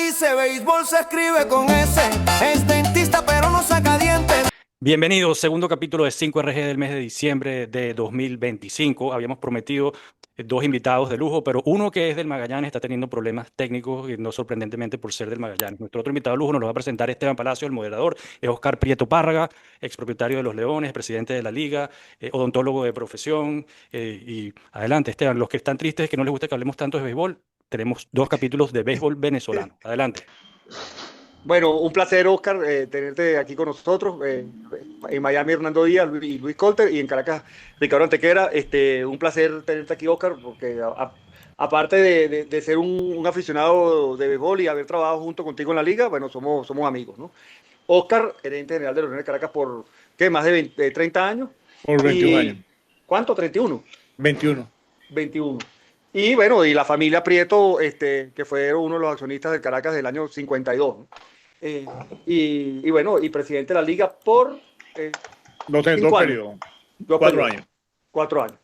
dice béisbol se escribe con S. Es dentista pero no saca dientes. Bienvenidos, segundo capítulo de 5RG del mes de diciembre de 2025. Habíamos prometido dos invitados de lujo, pero uno que es del Magallanes está teniendo problemas técnicos, y no sorprendentemente por ser del Magallanes. Nuestro otro invitado de lujo nos lo va a presentar Esteban Palacio, el moderador, es Oscar Prieto Párraga, expropietario de los Leones, presidente de la Liga, odontólogo de profesión. Y adelante, Esteban, los que están tristes es que no les gusta que hablemos tanto de béisbol, tenemos dos capítulos de béisbol venezolano. Adelante. Bueno, un placer, Oscar, tenerte aquí con nosotros. En Miami, Hernando Díaz y Luis Colter, y en Caracas, Ricardo Antequera. Un placer tenerte aquí, Oscar, porque aparte de ser un aficionado de béisbol y haber trabajado junto contigo en la liga, bueno, somos amigos, ¿no? Oscar, gerente general de los Leones de Caracas por, ¿qué? Más de 30 años. Por 21 años. ¿Cuánto? ¿31? 21. 21. Y bueno, y la familia Prieto, que fue uno de los accionistas del Caracas del año 52, ¿no? Y bueno, y presidente de la liga por Dos periodos. 4 años. 4 años.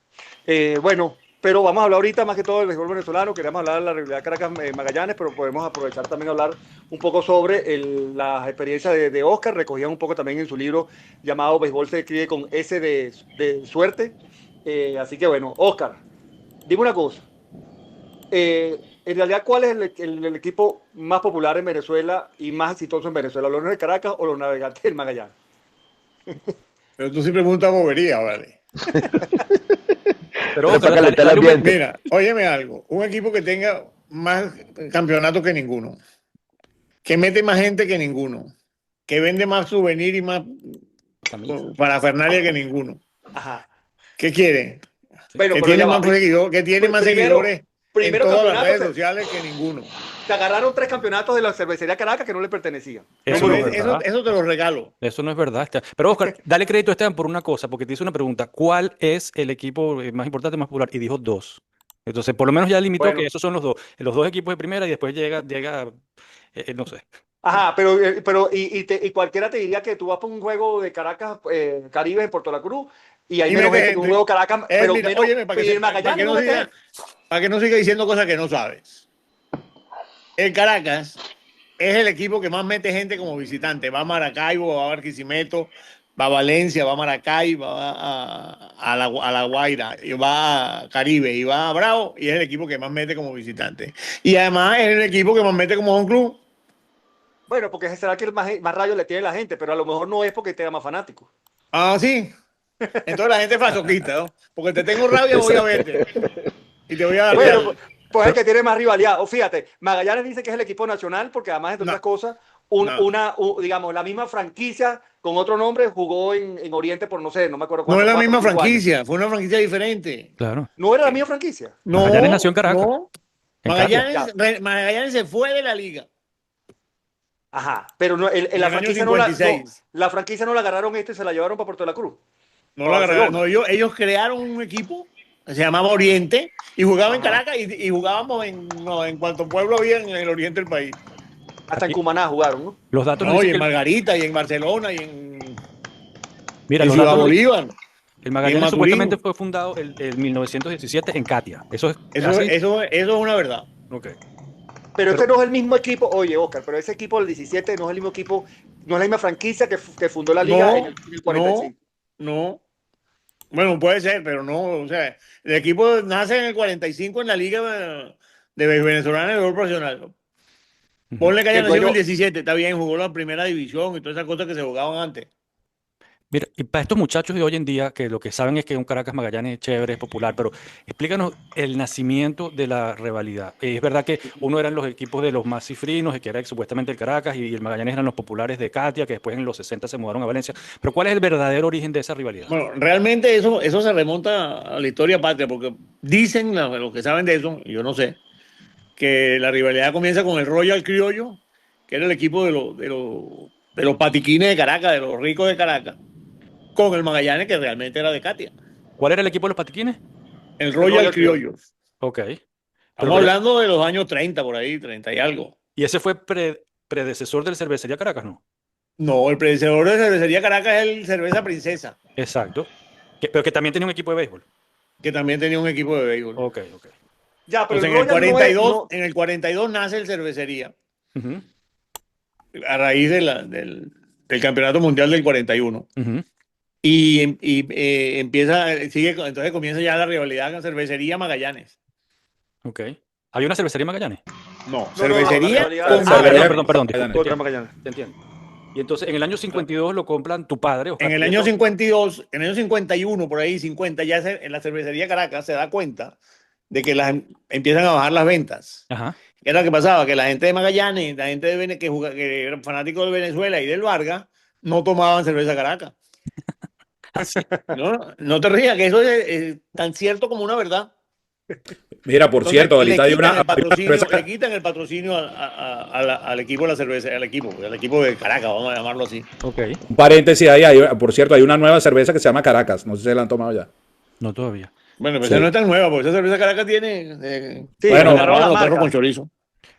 Bueno, pero vamos a hablar ahorita más que todo del béisbol venezolano. Queríamos hablar de la rivalidad Caracas-Magallanes, pero podemos aprovechar también a hablar un poco sobre las experiencias de Oscar. Recogían un poco también en su libro llamado Béisbol se escribe con S de suerte. Así que bueno, Oscar, dime una cosa. En realidad, ¿cuál es el equipo más popular en Venezuela y más exitoso en Venezuela? ¿Los Leones de Caracas o los Navegantes del Magallanes? Pero tú sí preguntas bobería, ¿vale? Pero Para calentar el ambiente. Mira, óyeme algo. Un equipo que tenga más campeonatos que ninguno, que mete más gente que ninguno, que vende más souvenir y más parafernalia que ninguno. Ajá. ¿Qué quiere? Bueno, Que pero tiene ya va. más seguidores, que tiene más seguidores en primero todas las campeonato, redes sociales que ninguno. te agarraron 3 campeonatos de la cervecería Caracas que no le pertenecían. Eso no es Eso, verdad. eso te lo regalo. Eso no es verdad, Esteban. Pero Oscar, dale crédito a Esteban por una cosa, porque te hizo una pregunta. ¿Cuál es el equipo más importante, más popular? Y dijo dos. Entonces, por lo menos ya limitó Bueno. que esos son los dos equipos de primera y después llega no sé. Ajá, pero y cualquiera te diría que tú vas por un juego de Caracas, Caribe en Puerto La Cruz, y hay Y menos mete gente que un gente. juego Caracas, pero Mira, menos, óyeme, para y el Magallanes no mete gente. que no siga diciendo cosas que no sabes. El Caracas es el equipo que más mete gente como visitante. Va a Maracaibo, va a Barquisimeto, va a Valencia, va a Maracay, va a la Guaira, y va a Caribe, y va a Bravo, y es el equipo que más mete como visitante. Y además es el equipo que más mete como home club. Bueno, porque será que el más rayos le tiene la gente, pero a lo mejor no es porque tenga más fanáticos. Ah, sí. Entonces la gente es masoquista, ¿no? Porque te tengo rabia, voy a verte. Y te voy a dar. Bueno, pues es el que tiene más rivalidad. O fíjate, Magallanes dice que es el equipo nacional porque además, entre otras cosas, digamos, la misma franquicia con otro nombre jugó en Oriente por no sé, no me acuerdo No cuánto. es la misma 5 años. franquicia, fue una franquicia diferente. Claro. ¿No era la misma franquicia? No, Magallanes nació en Caracas. no. En Caracas. Magallanes se fue de la liga. Ajá, pero no, En la el año franquicia 56. la franquicia no la agarraron y se la llevaron para Puerto de la Cruz. No la agarraron. No, ellos crearon un equipo que se llamaba Oriente y jugaba en Caracas y jugábamos en cuanto pueblo había en el oriente del país. Hasta en Cumaná jugaron, ¿no? Los datos nos No, y dicen en que Margarita, y en Barcelona, y en mira, en los Ciudad datos, Bolívar. el Magallanes Maturín. supuestamente fue fundado en 1917 en Catia. ¿Eso es así? Eso es una verdad. Ok. Pero este no es el mismo equipo, oye, Oscar, pero ese equipo del 17 no es el mismo equipo, no es la misma franquicia que fundó la liga en el 45. No. Bueno, puede ser, pero no. O sea, el equipo nace en el 45 en la liga de venezolana de béisbol profesional. Ponle que haya nacido en el 17, está bien, jugó la primera división y todas esas cosas que se jugaban antes. Mira, y para estos muchachos de hoy en día, que lo que saben es que un Caracas Magallanes es chévere, es popular, pero explícanos el nacimiento de la rivalidad. Es verdad que uno eran los equipos de los más cifrinos, que era supuestamente el Caracas, y el Magallanes eran los populares de Catia, que después en los 60 se mudaron a Valencia. Pero ¿cuál es el verdadero origen de esa rivalidad? Bueno, realmente eso se remonta a la historia patria, porque dicen los que saben de eso, y yo no sé, que la rivalidad comienza con el Royal Criollo, que era el equipo de los patiquines de Caracas, de los ricos de Caracas, con el Magallanes, que realmente era de Catia. ¿Cuál era el equipo de los patiquines? El Royal Criollo. Ok. Estamos hablando de los años 30, por ahí, 30 y algo. ¿Y ese fue predecesor del Cervecería Caracas, no? No, el predecesor de Cervecería Caracas es el Cerveza Princesa. Exacto. Pero que también tenía un equipo de béisbol. Que también tenía un equipo de béisbol. Ok. Ya, pero Entonces, en el 42 nace el Cervecería. Ujú, a raíz del Campeonato Mundial del 41. ujú. Entonces comienza ya la rivalidad con Cervecería Magallanes. Ok. ¿Había una cervecería en Magallanes? No, No, la Cervecería rivalidad con es Ah, perdón, Cervecería perdón, Magallanes. perdón, disculpe, Magallanes. contra entiendo, Magallanes. te entiendo. Y entonces en el año 52 lo compran tu padre, Oscar En el año Prieto. 52, en el año 51, por ahí, 50, en la Cervecería Caracas se da cuenta de que empiezan a bajar las ventas. Ajá. ¿Qué era lo que pasaba? Que la gente de Magallanes, la gente que eran fanáticos de Venezuela y del Vargas, no tomaban cerveza Caracas. Así. No te rías, que eso es tan cierto como una verdad. Mira, por Entonces cierto, le ahorita hay quitan una, el hay una patrocinio, cerveza. le quitan el patrocinio al equipo de la cerveza, al equipo de Caracas, vamos a llamarlo así. Ok. Un paréntesis ahí, por cierto, hay una nueva cerveza que se llama Caracas. No sé si se la han tomado ya. No todavía. Bueno, pues Sí. esa no es tan nueva, porque esa cerveza Caracas tiene Sí, Bueno, agarraron la los perros marca. con chorizo.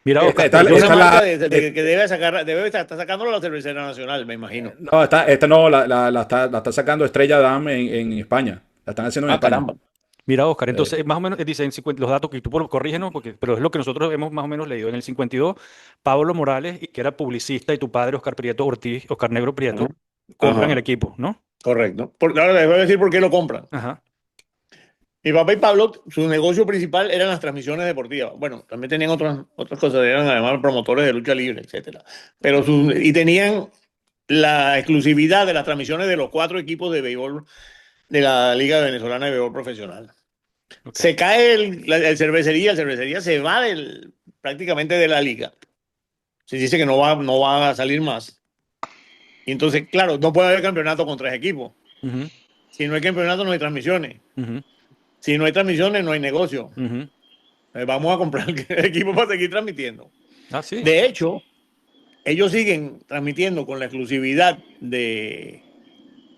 Mira, Esta, Oscar, esta- Es yo- una esta marca la, que debe estar sacándolo la cervecera nacional, me imagino. no, esta no, la está sacando Estrella Damm en España. La están haciendo en Ah, España. caramba. Mira, Oscar, entonces más o menos dicen los datos que tú corrígenos, pero es lo que nosotros hemos más o menos leído. En el 52, Pablo Morales, que era publicista, y tu padre, Oscar Prieto Ortiz, Oscar Negro Prieto, Ajá. compran Ajá. el equipo, ¿no? Correcto. Ahora les voy a decir por qué lo compran. Ajá. Mi papá y Pablo, su negocio principal eran las transmisiones deportivas. Bueno, también tenían otras cosas, eran además promotores de lucha libre, etcétera. Y tenían la exclusividad de las transmisiones de los 4 equipos de béisbol de la Liga Venezolana de Béisbol Profesional. Ok. Se cae el cervecería se va prácticamente de la liga. Se dice que no va a salir más. Y entonces, claro, no puede haber campeonato con 3 equipos. Ujú, Si no hay campeonato, no hay transmisiones. ujú, Si no hay transmisiones, no hay negocio. ujú. Vamos a comprar el equipo para seguir transmitiendo. Ah, sí. De hecho, ellos siguen transmitiendo con la exclusividad de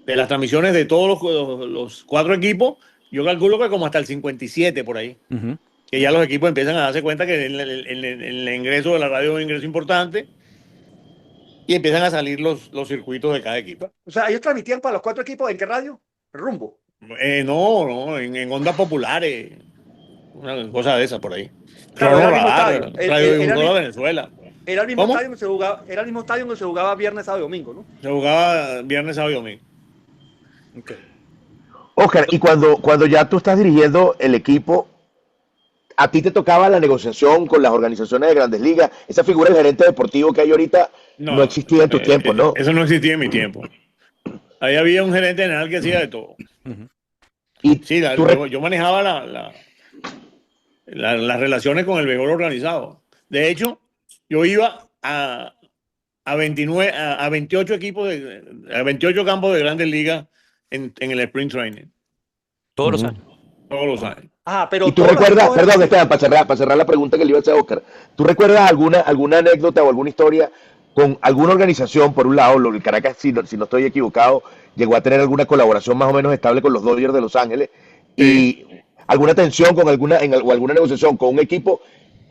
las transmisiones de todos los 4 equipos. Yo calculo que como hasta el 57 por ahí. Ujú. Que ya los equipos empiezan a darse cuenta que el ingreso de la radio es un ingreso importante y empiezan a salir los circuitos de cada equipo. O sea, ellos transmitían para los 4 equipos, ¿en qué radio? Rumbo. No, en ondas populares, una cosa de esa por ahí. Claro, era el mismo Radar, estadio. Radio Era Difusora el- Venezuela. Era el mismo ¿Cómo? estadio donde se jugaba, era el mismo estadio donde se jugaba viernes, sábado y domingo, ¿no? Se jugaba viernes, sábado y domingo. Ok. Oscar, y cuando ya tú estás dirigiendo el equipo, a ti te tocaba la negociación con las organizaciones de Grandes Ligas. Esa figura del gerente deportivo que hay ahorita no existía en tu tiempo, ¿no? Eso no existía en mi tiempo. Ahí había un gerente general que hacía de todo. Ujú. Y Sí, tú yo manejaba las relaciones con el béisbol organizado. De hecho, yo iba a 28 equipos, a 28 campos de Grandes Ligas en el Sprint Training, Todos los Ujú. años. todos los años. Ah, pero ¿Y tú todos los recuerdas, equipos perdón, eran- Esteban, para cerrar la pregunta que le iba a hacer a Oscar, ¿tú recuerdas alguna anécdota o alguna historia con alguna organización, por un lado, el Caracas, si no estoy equivocado, llegó a tener alguna colaboración más o menos estable con los Dodgers de Los Ángeles y alguna tensión o alguna negociación con un equipo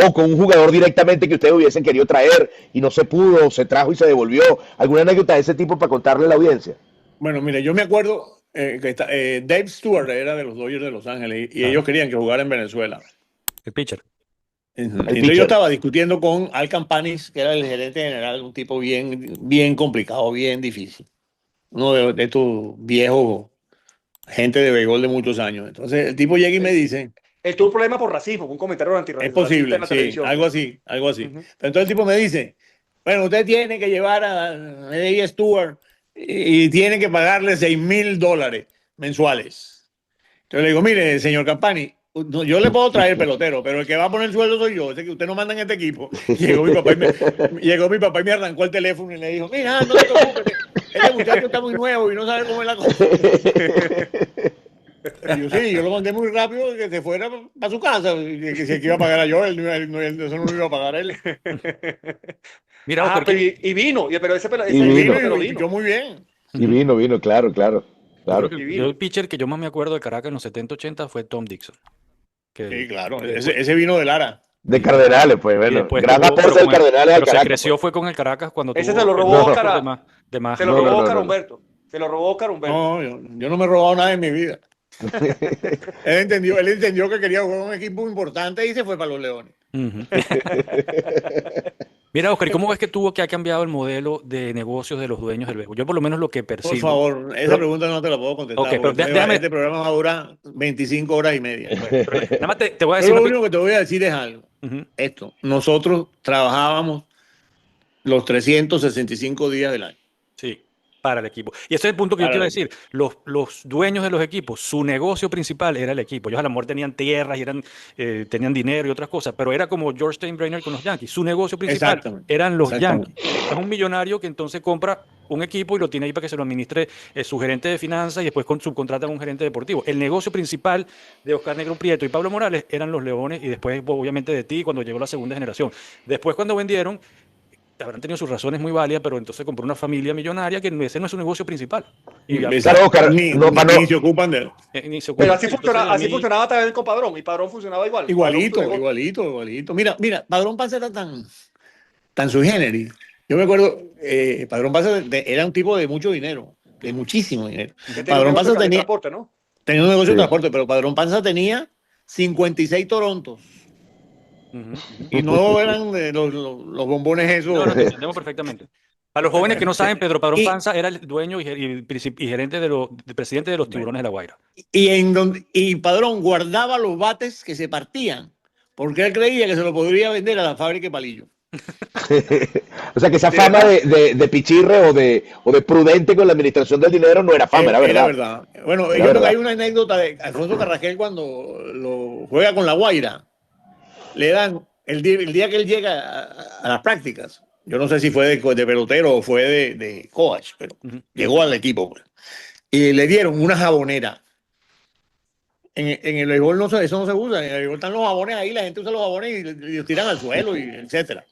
o con un jugador directamente que ustedes hubiesen querido traer y no se pudo, o se trajo y se devolvió? ¿Alguna anécdota de ese tipo para contarle a la audiencia? Bueno, mire, yo me acuerdo Dave Stewart era de los Dodgers de Los Ángeles y ellos querían que jugara en Venezuela. El pitcher. Entonces pitcher. yo estaba discutiendo con Al Campanis, que era el gerente general, un tipo bien complicado, bien difícil. Uno de estos viejos, gente de béisbol de muchos años. Entonces el tipo llega y me dice, Él tuvo un problema por racismo, un comentario es antirracista posible, en la sí, televisión. algo así. Ujú. Entonces el tipo me dice, bueno, usted tiene que llevar a Dave Stewart y tiene que pagarle $6,000 mensuales. Entonces le digo, mire, señor Campani, yo le puedo traer pelotero, pero el que va a poner el sueldo soy yo. Ese que usted no manda en este equipo. Llegó mi papá y me arrancó el teléfono y le dijo, mira, no te preocupes, este muchacho está muy nuevo y no sabe cómo es la cosa. Y yo sí, yo lo mandé muy rápido que se fuera para su casa, que si iba a pagar a yo, eso no lo iba a pagar él. Mira, Ah, Oscar, pero y vino, pero ese Y vino. pelotero Y vino. yo muy bien. Y vino, claro. yo creo que Divino. el pitcher que yo más me acuerdo de Caracas en los 70-80 fue Tom Dixon. Sí, claro, que ese vino de Lara. De Cardenales, pues y bueno. después Gran tuvo- pero aporte del con el- Cardenales al pero se Caracas. creció fue con el Caracas cuando Ese tuvo se lo el robó récord Oscar de más. Se lo No, robó no, Oscar no. Humberto. Se lo robó Oscar Humberto. No, yo no me he robado nada en mi vida. Él entendió que quería jugar un equipo importante y se fue para los Leones. Ujú. Mira, Oscar, ¿y cómo ves que ha cambiado el modelo de negocios de los dueños del béisbol? Yo por lo menos lo que Por percibo. favor, esa Pero- pregunta no te la puedo ok, contestar pero porque déjame, este programa va a durar 25 horas y media. bueno, pero nada más te voy a Yo decir lo lo que... único que te voy a decir es algo. Ujú, Esto, nosotros trabajábamos los 365 días del año. sí, para el equipo. Y ese es el punto que yo Para quiero el decir. Los dueños de los equipos, su negocio principal era el equipo. Ellos a lo mejor tenían tierras y tenían dinero y otras cosas, pero era como George Steinbrenner con los Yankees. Su negocio principal Exactamente. eran los Exactamente. Yankees. Es un millonario que entonces compra un equipo y lo tiene ahí para que se lo administre su gerente de finanzas y después subcontrata a un gerente deportivo. El negocio principal de Oscar Negro Prieto y Pablo Morales eran los Leones y después, obviamente, de ti cuando llegó la segunda generación. Después, cuando vendieron, habrán tenido sus razones muy válidas, pero entonces compró una familia millonaria que ese no es su negocio principal. Y Claro, Oscar, Ni, no, para ni no, se ocupan de ni se Pero ocupa así, de eso. Entonces, a así mí, funcionaba también con Padrón, y Padrón funcionaba igual. igualito, Padrón, igualito. Mira, Padrón Paz era tan sui generis. Yo me acuerdo, Padrón Paz era un tipo de mucho dinero, de muchísimo dinero. que tenía un Padrón negocio Paz de tenía, transporte, ¿no? tenía un negocio de sí. transporte, pero Padrón Panza tenía 56 Torontos. ujú, ujú. Y no eran de los bombones esos. No, te entendemos perfectamente. A los jóvenes que no saben, Pedro Padrón Y, Panza era el dueño y gerente presidente de los Tiburones de La Guaira. y Padrón guardaba los bates que se partían, porque él creía que se lo podría vender a la fábrica de palillos. O sea que esa ¿De fama verdad? de pichirre o de prudente con la administración del dinero no era fama, era Era verdad. verdad. Bueno, Era yo creo que hay verdad. una anécdota de Alfonso Carrasquel cuando lo juega con La Guaira. Le dan, el día que él llega a las prácticas, yo no sé si fue de pelotero o fue de coach, pero Ujú. llegó al equipo, pues. Y le dieron una jabonera. En el béisbol eso no se usa. En el béisbol están los jabones ahí, la gente usa los jabones y los tiran al suelo, y etcétera.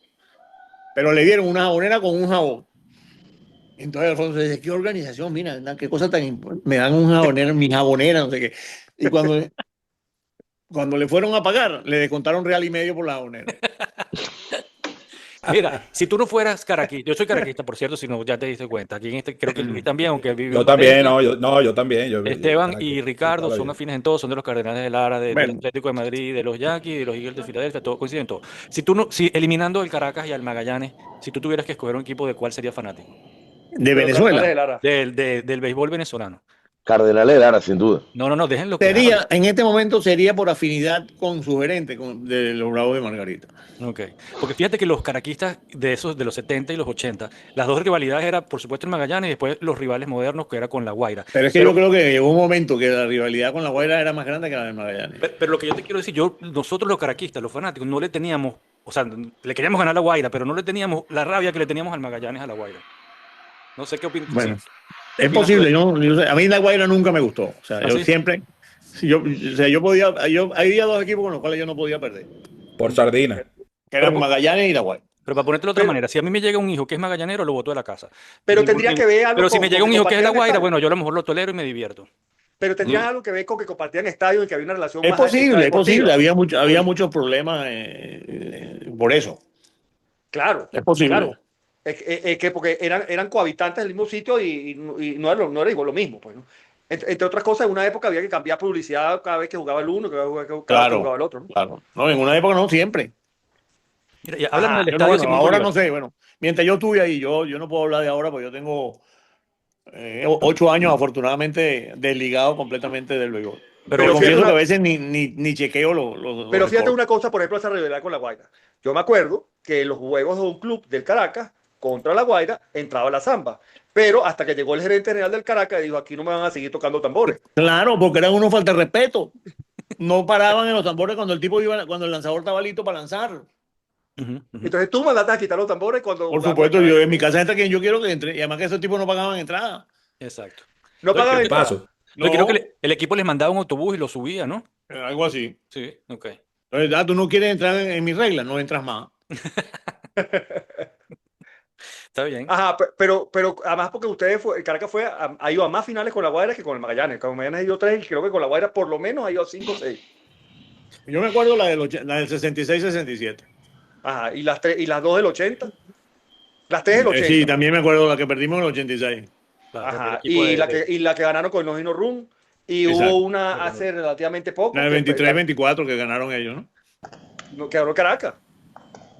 Pero le dieron una jabonera con un jabón. Entonces Alfonso dice, ¿qué organización? Mira, qué cosa tan importante. Me dan un jabonero, mi jabonera, no sé qué. Y cuando le fueron a pagar, le descontaron $1.50 por la jabonera. Mira, si tú no fueras caraquista, yo soy caraquista, por cierto, si no ya te diste cuenta. Aquí creo que Luis también, aunque vive Yo en también, Valencia. yo también. Esteban Caracas, y sí, toda Ricardo la son vida. afines en todo, son de los Cardenales de Lara, del Bueno, Atlético de Madrid, de los Yankees, de los Eagles de Filadelfia, todo coincide en todo. Si tú no, si eliminando el Caracas y al Magallanes, si tú tuvieras que escoger un equipo, ¿de cuál serías fanático? de De los Cardenales Venezuela. de Lara. Del béisbol venezolano. Cardenales de Lara, sin duda. No, déjenlo que hable. En este momento sería por afinidad con su gerente, de los Bravos de Margarita. Ok. Porque fíjate que los caraquistas de esos, de los 70 y los 80, las dos rivalidades eran, por supuesto, el Magallanes y después los rivales modernos, que era con La Guaira. Pero es que yo creo que llegó un momento que la rivalidad con la Guaira era más grande que la de Magallanes. Pero lo que yo te quiero decir, nosotros los caraquistas, los fanáticos, no le teníamos, o sea, le queríamos ganar a La Guaira, pero no le teníamos la rabia que le teníamos al Magallanes a La Guaira. No sé qué opinas. Bueno, ¿Qué es opinas tú posible. de eso? Yo sé, a mí la Guaira nunca me gustó. O sea, ¿Ah, yo sí? siempre. O sea, yo podía. Había dos equipos con los cuales yo no podía perder, Por sardina. que eran Magallanes y la Guaira. Pero para ponértelo de otra Pero, manera, si a mí me llega un hijo que es magallanero, lo boto de la casa. pero tendría que ver algo Pero si me llega con un que hijo que es de La compartieran Guaira, estadio. bueno, yo a lo mejor lo tolero y me divierto. Pero tendría algo que ver con que compartían estadio y que había una relación Es más posible. extradeportiva. Había muchos problemas por eso. Claro, Es posible. claro. Es que porque eran cohabitantes del mismo sitio y no era igual lo mismo, pues, ¿no? Entre otras cosas, en una época había que cambiar publicidad cada vez que jugaba el uno, cada vez que Claro, jugaba el otro, ¿no? claro. No, en una época no, siempre. Mira, y háblame del Ajá. Yo no, estadio bueno, Simón ahora Bolívar. no sé. Bueno, mientras yo estuve ahí, yo no puedo hablar de ahora, porque yo tengo 8 años afortunadamente desligado completamente del béisbol. Pero Pero confieso fíjate que a una, veces ni chequeo los pero fíjate reportes. una cosa, por ejemplo, esa rivalidad con La Guaira. Yo me acuerdo que en los juegos de un club del Caracas contra La Guaira entraba la samba. Pero hasta que llegó el gerente general del Caracas y dijo, aquí no me van a seguir tocando tambores. Claro, porque eran unos falta de respeto. No paraban en los tambores cuando cuando el lanzador estaba listo para lanzar. Ujú, ujú. Entonces tú mandaste a quitar los tambores cuando Por jugaba supuesto, contra- en mi casa entra quien yo quiero que entre. Y además que esos tipos no pagaban entrada. Exacto. no Entonces, pagaban De entrada. paso. entonces creo que No, el equipo les mandaba un autobús y lo subía, ¿no? algo así. Sí, ok. Entonces, tú no quieres entrar en mis reglas, no entras más. Está bien. Ajá, pero además porque el Caracas ha ido a más finales con La Guaira que con el Magallanes. Con el Magallanes ha ido 3 y creo que con La Guaira por lo menos ha ido a 5 o 6. Yo me acuerdo la del 66-67. Ajá, y las 2 del 80. Las 3 del 80. Sí, también me acuerdo la que perdimos en el 86. Claro, el Ajá, equipo y la que ganaron con el Nojino Run. Y Exacto. hubo una hace relativamente poco. La del que 23-24 que ganaron ellos, ¿no? que ganó Caracas.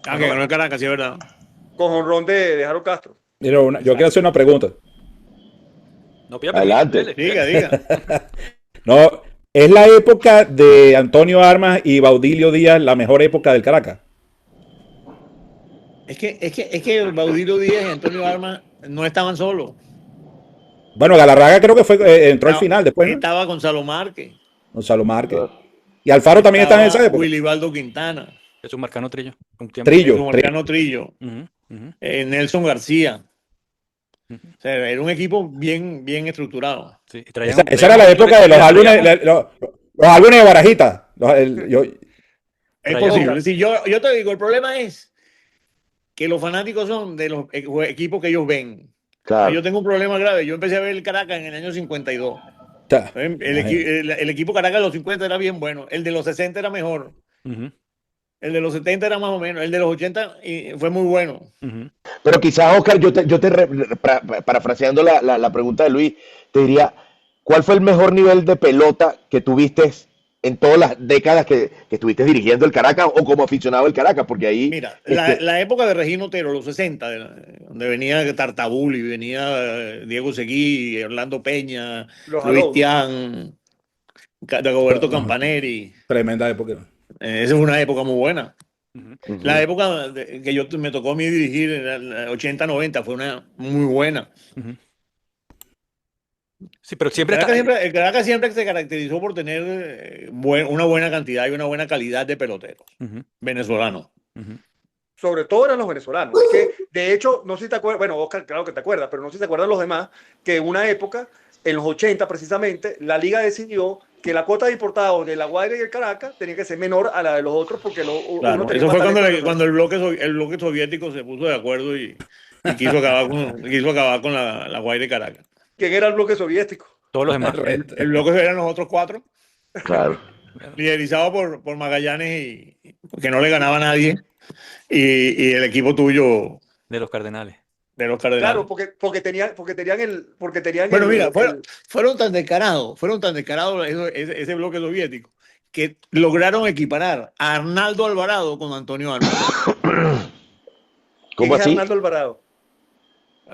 Que ganó el Caracas, sí, es verdad. con jonrón de Harold Castro. Mira, yo quiero hacer una pregunta. No pida Adelante. permiso, dele. Diga. No, ¿es la época de Antonio Armas y Baudilio Díaz la mejor época del Caracas? Es que Baudilio Díaz y Antonio Armas no estaban solos. Bueno, Galarraga creo que entró al final después, ¿no? Estaba Gonzalo Márquez, Gonzalo Márquez. Y Alfaro también está en esa época. Willibaldo Quintana, Jesús Marcano Trillo. Un tiempo. Trillo. Marcano Trillo, Ujú, ujú, Nelson García. ujú. O sea, era un equipo bien Sí, estructurado. y traían- Esa traían era la un época de los traían- álbumes, los álbumes de Barajita. Es Traía- posible. Sí, yo te digo, el problema es que los fanáticos son de los equipos que ellos ven. Claro. Yo tengo un problema grave. Yo empecé a ver el Caracas en el año 52. El equipo Caracas de los 50 era bien bueno. El de los 60 era mejor. Ujú, El de los 70 era más o menos. El de los 80 fue muy bueno. ujú. Pero quizás, Oscar, parafraseando la pregunta de Luis, te diría, ¿cuál fue el mejor nivel de pelota que tuviste en todas las décadas que estuviste dirigiendo el Caracas o como aficionado del Caracas? Porque ahí, Mira, la época de Regino Otero, los 60, donde venía Tartabuli, venía Diego Seguí, Orlando Peña, Los Luis Alou. Tián, Roberto Campaneri. Tremenda época. Esa es una época muy buena. Ujú. La época que me tocó a mí dirigir, en el 80-90, fue una muy buena. Ujú. Sí, pero siempre está. El Caracas siempre se caracterizó por tener una buena cantidad y una buena calidad de peloteros Ujú, venezolanos. ujú. Sobre todo eran los venezolanos. Es que, de hecho, no sé si te acuerdas, bueno, Oscar, claro que te acuerdas, pero no sé si te acuerdan los demás, que en una época, en los 80 precisamente, la liga decidió que la cuota de importados de La Guaira y el Caracas tenía que ser menor a la de los otros porque Claro, uno tenía eso fue más cuando, talento. cuando el bloque soviético se puso de acuerdo y quiso acabar con la Guaira de Caracas. ¿Quién era el bloque soviético? Todos los demás. El bloque eran los otros cuatro, claro. liderizado por Magallanes y que no le ganaba a nadie, y el equipo tuyo De los Cardenales. de los Cardenales. Claro, porque tenían Bueno, el- mira, el- fueron tan descarados ese bloque soviético que lograron equiparar a Arnaldo Alvarado con Antonio Armas. ¿quién ¿Cómo es así? Arnaldo Alvarado?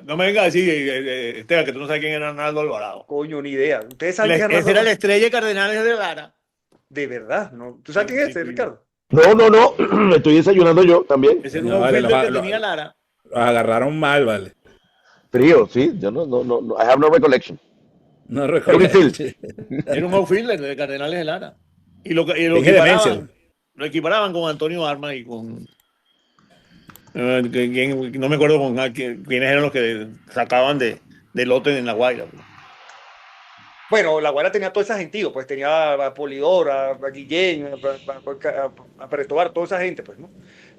No me vengas a decir, Esteban, que tú no sabes quién era Arnaldo Alvarado. Coño, ni idea. Ustedes saben quién es Ese Arnaldo era la Alvarado. estrella de Cardenales de Lara. De verdad, ¿no? ¿Tú sabes quién es Sí, ese, sí. Ricardo? No, me estoy desayunando yo también. Ese era No, un vale, outfielder que lo- tenía Lara. Los agarraron mal, vale. Trío, sí, yo no, I have no recollection. No recuerdo. Era un outfielder de Cardenales de Lara. Y lo Dije demencia. equiparaban con Antonio Armas y con... no me acuerdo quiénes eran los que sacaban de lote en La Guaira. Bueno, La Guaira tenía todo ese gentío, pues tenía a Polidor, a Guillén, a Pérez Tobar, toda esa gente, pues, ¿no?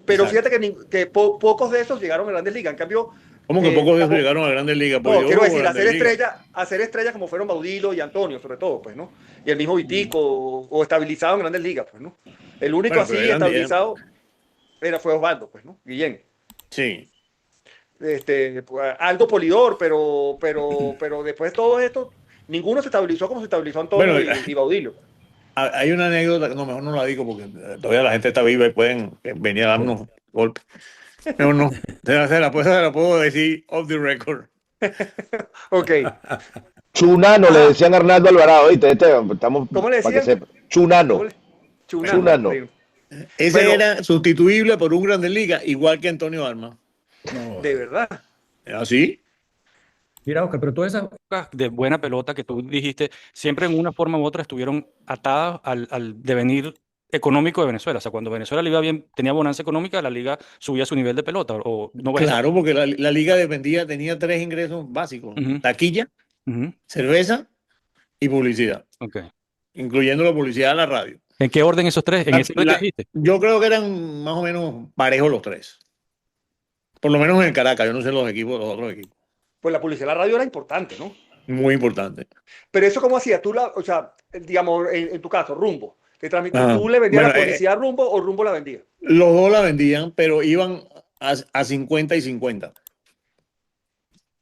Pero Exacto. fíjate que pocos de esos llegaron a Grandes Ligas. En cambio, ¿Cómo que pocos de ellos como- llegaron a Grandes Ligas? no, Porque yo quiero hubo decir, Grandes Ligas. hacer estrellas como fueron Baudilo y Antonio, sobre todo, pues, ¿no? Y el mismo Vitico, o estabilizado en Grandes Ligas, pues, ¿no? El único Bueno, así pero eran- estabilizado fue Osvaldo, pues, ¿no? Guillén. Sí. Pues, Aldo Polidor, pero después de todo esto, ninguno se estabilizó como se estabilizó Antonio Bueno, y Baudilio. Hay una anécdota, no, mejor no la digo porque todavía la gente está viva y pueden venir a darnos golpes. Mejor no. Se la puedo decir off the record. Ok. Chunano, le decían a Arnaldo Alvarado, ¿viste? Estamos ¿Cómo le para que decían? sepa. Chunano. Chunano. Ese Bueno. era sustituible por un Grandes Ligas, igual que Antonio Armas. De verdad. ¿Así? Mira, Oscar, pero todas esas épocas de buena pelota que tú dijiste, siempre en una forma u otra estuvieron atadas al devenir económico de Venezuela. O sea, cuando Venezuela le iba bien, tenía bonanza económica, la liga subía su nivel de pelota. O no ves eso? Claro, porque la liga tenía tres ingresos básicos: Ujú. taquilla, Ujú, cerveza y publicidad, ok. incluyendo la publicidad de la radio. ¿En qué orden esos tres? ¿En ese orden que dijiste? Yo creo que eran más o menos parejos los tres. Por lo menos en el Caracas, yo no sé los otros equipos. Pues la publicidad de la radio era importante, ¿no? Muy importante. Pero eso, ¿cómo hacías? Tú, o sea, digamos, en tu caso, Rumbo. Ajá. ¿Tú le vendías Bueno, la publicidad a Rumbo o Rumbo la vendía? Los dos la vendían, pero iban a 50 y 50. O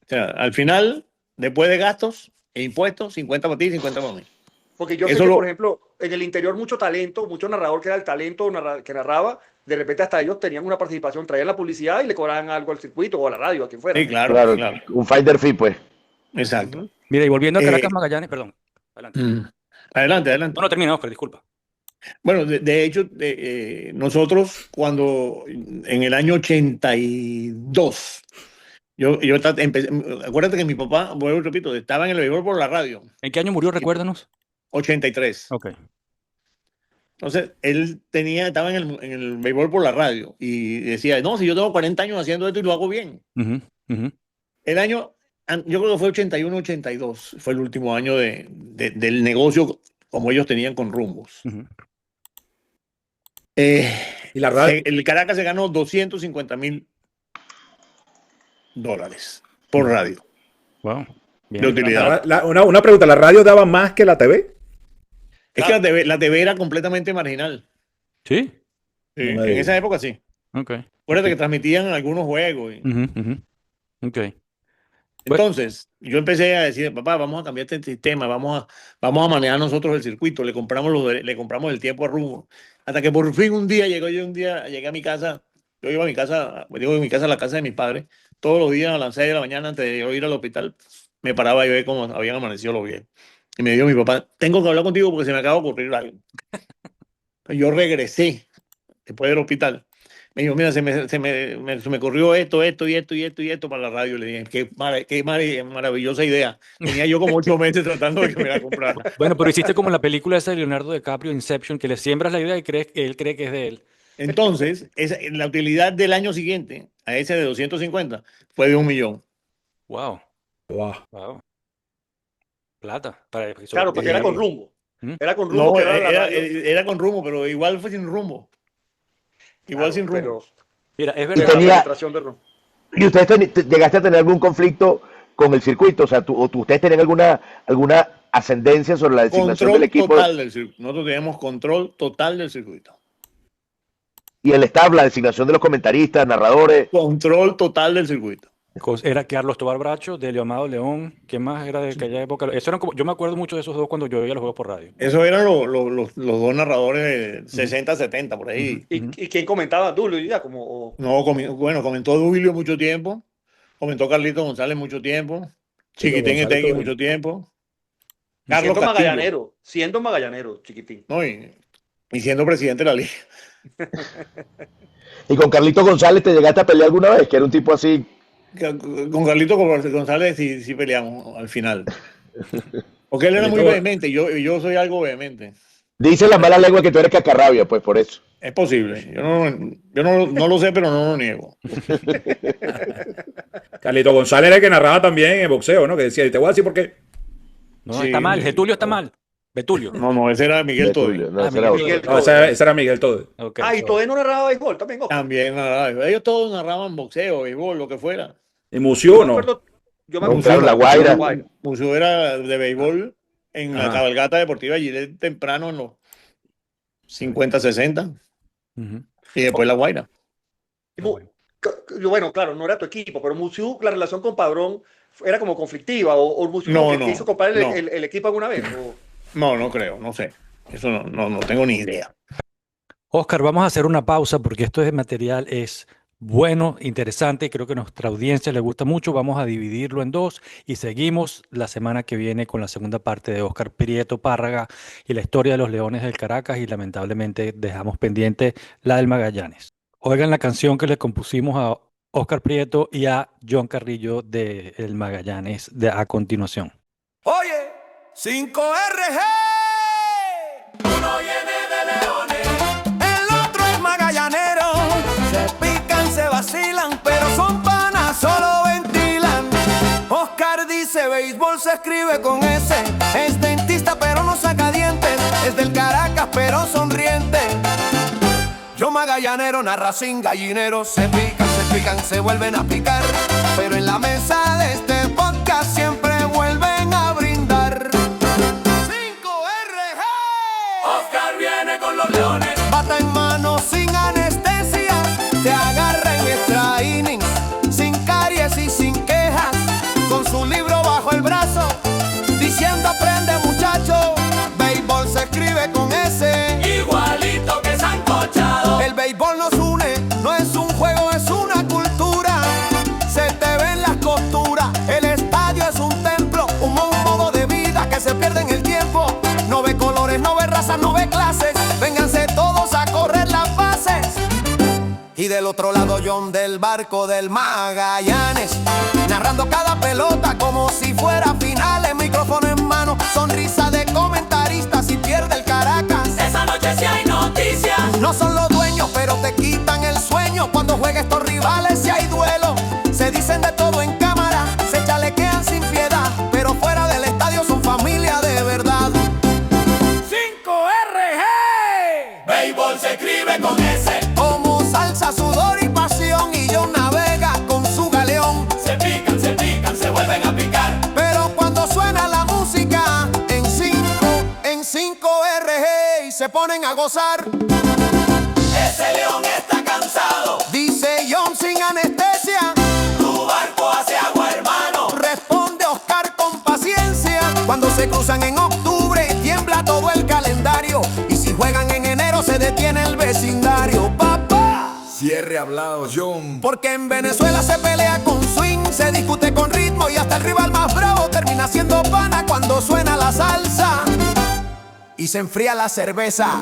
sea, al final, después de gastos e impuestos, 50 para ti y 50 para mí. Porque yo sé Eso que, lo- por ejemplo, en el interior mucho talento, mucho narrador que era el talento que narraba, de repente hasta ellos tenían una participación, traían la publicidad y le cobraban algo al circuito o a la radio, a quien fuera. Sí, claro, Claro, claro. un finder fee, pues. Exacto. Mira, y volviendo a Caracas Eh, Magallanes, perdón. Adelante. Adelante, adelante. No, no termina, Oscar, disculpa. Bueno, de hecho, nosotros cuando en el año 82, empecé, acuérdate que mi papá, vuelvo y repito, estaba en el béisbol por la radio, ¿En qué año murió? Recuérdanos. 83. Ok. Entonces, él estaba en el béisbol por la radio y decía, no, si yo tengo 40 años haciendo esto y lo hago bien. Ujú, ujú. El año, yo creo que fue 81, 82, fue el último año del negocio como ellos tenían con Rumbos. Ujú. Y la radio, El Caracas se ganó $250,000 por radio Wow. Bien. de utilidad. una pregunta, ¿la radio daba más que la TV? Es que la TV era completamente marginal. ¿Sí? Sí, No me en digas. esa época sí. Ok. Acuérdate que transmitían algunos juegos. Ujú, ujú. Ok. Entonces, yo empecé a decir, papá, vamos a cambiar este sistema, vamos a manejar nosotros el circuito, le compramos el tiempo a Rumbo. Hasta que por fin llegué a mi casa, yo iba a mi casa, digo, en mi casa, a la casa de mis padres, todos los días a las 6 de la mañana antes de yo ir al hospital, me paraba y ver cómo habían amanecido los viejos. Y me dijo mi papá, tengo que hablar contigo porque se me acaba de ocurrir algo. Yo regresé después del hospital. Me dijo, mira, se me ocurrió esto para la radio. Le dije, qué maravillosa idea. Tenía yo como 8 meses tratando de que me la comprara. Bueno, pero hiciste como en la película esa de Leonardo DiCaprio, Inception, que le siembras la idea y él cree que es de él. Entonces, la utilidad del año siguiente, a ese de 250, fue de 1 millón. Wow. Wow. Wow. Plata. Para Claro, porque era con Rumbo. ¿Mm? Era con Rumbo. No, que era la radio. era con Rumbo, pero igual fue sin rumbo. Igual Claro, sin rumbo. Mira, es Pero verdad. la tenía- penetración de Rumbo. ¿Y ustedes llegaste a tener algún conflicto con el circuito? O sea, ¿ustedes tenían alguna ascendencia sobre la designación del Control equipo total del circuito. Nosotros teníamos control total del circuito. y el staff, la designación de los comentaristas, narradores? Control total del circuito. Era Carlos Tobar Bracho, Delio Amado León. ¿Quién más era de aquella época? Eso eran yo me acuerdo mucho de esos dos cuando yo veía los juegos por radio. Esos eran los dos narradores de 60, 70, por ahí. ¿Y quién comentaba? ¿Tú, Luis? Como, No, comentó Duilio mucho tiempo, comentó Carlito González mucho tiempo, Chiquitín González Etegui todavía. mucho tiempo, siendo Carlos Castillo, magallanero, chiquitín. ¿no? Y siendo presidente de la liga. ¿Y con Carlito González te llegaste a pelear alguna vez? Que era un tipo así. Con Carlito González sí peleamos al final. Porque él era muy Carlito- vehemente, yo soy algo vehemente. Dice la mala lengua que tú eres cacarrabia, pues por eso. Es posible. Yo no lo sé, pero no lo niego. Carlito González era el que narraba también en el boxeo, ¿no? Que decía, y te voy a decir por qué. No, Sí, está mal. sí. Getulio está mal. Betulio. No, ese era Miguel Todi. No, Ah, ese era Miguel otro. No, ese era Miguel Todo. Ok, Ah, y sorry. todavía no narraba béisbol también. Oscar. También narraba. Ellos todos narraban boxeo, béisbol, lo que fuera. Y Musiú, ¿no? Yo me No, acuerdo claro, de La Guaira. Museo era de béisbol en la Ajá. cabalgata deportiva Gillette temprano en los 50, 60 Ujú. y después La Guaira. Bueno, claro, no era tu equipo, pero Musiú, la relación con Padrón era como conflictiva, o Musiú No, como que no, quiso comprar no. el equipo alguna vez. No creo, no sé. Eso no tengo ni idea. Oscar, vamos a hacer una pausa porque esto de material es bueno, interesante y creo que a nuestra audiencia le gusta mucho. Vamos a dividirlo en dos y seguimos la semana que viene con la segunda parte de Oscar Prieto Párraga y la historia de los Leones del Caracas y lamentablemente dejamos pendiente la del Magallanes. Oigan la canción que le compusimos a Oscar Prieto y a John Carrillo de El Magallanes a continuación. Oye, 5RG. Uno viene de Leones, el otro es magallanero. Se pican, se vacilan, pero son panas, solo ventilan. Oscar dice béisbol se escribe con S. Es dentista pero no saca dientes. Es del Caracas pero sonriente. Yo magallanero narra sin gallinero. Se pican, se vuelven a picar. Pero en la mesa de este podcast siempre vuelven a brindar. 5RG. Oscar viene con los Leones. Bata en mano sin anestesia. Te agarra en extra innings, sin caries y sin quejas. Con su libro bajo el brazo, diciendo aprende muchacho. Béisbol se escribe con S. Igualito que sancochado. El béisbol no del otro lado John del barco del Magallanes, narrando cada pelota como si fuera finales, micrófono en mano, sonrisa de comentarista si pierde el Caracas. Esa noche sí hay noticias. No son los dueños, pero te quitan el sueño cuando juega estos rivales si hay duelo. Se dicen de todo en cámara, se chalequean sin piedad, pero fuera del estadio son familia de verdad. 5RG. Béisbol se escribe con S. Como salsa, sudor y pasión, y John navega con su galeón. Se pican, se vuelven a picar. Pero cuando suena la música en 5RG y se ponen a gozar. Ese león está cansado. Dice John sin anestesia. Tu barco hace agua, hermano. Responde Oscar con paciencia. Cuando se cruzan en octubre, tiembla todo el calendario. Y si juegan en enero, se detiene el vecindario. ¡Papá! Cierre hablado, John. Porque en Venezuela se pelea con swing, se discute con ritmo y hasta el rival más bravo termina siendo pana cuando suena la salsa y se enfría la cerveza.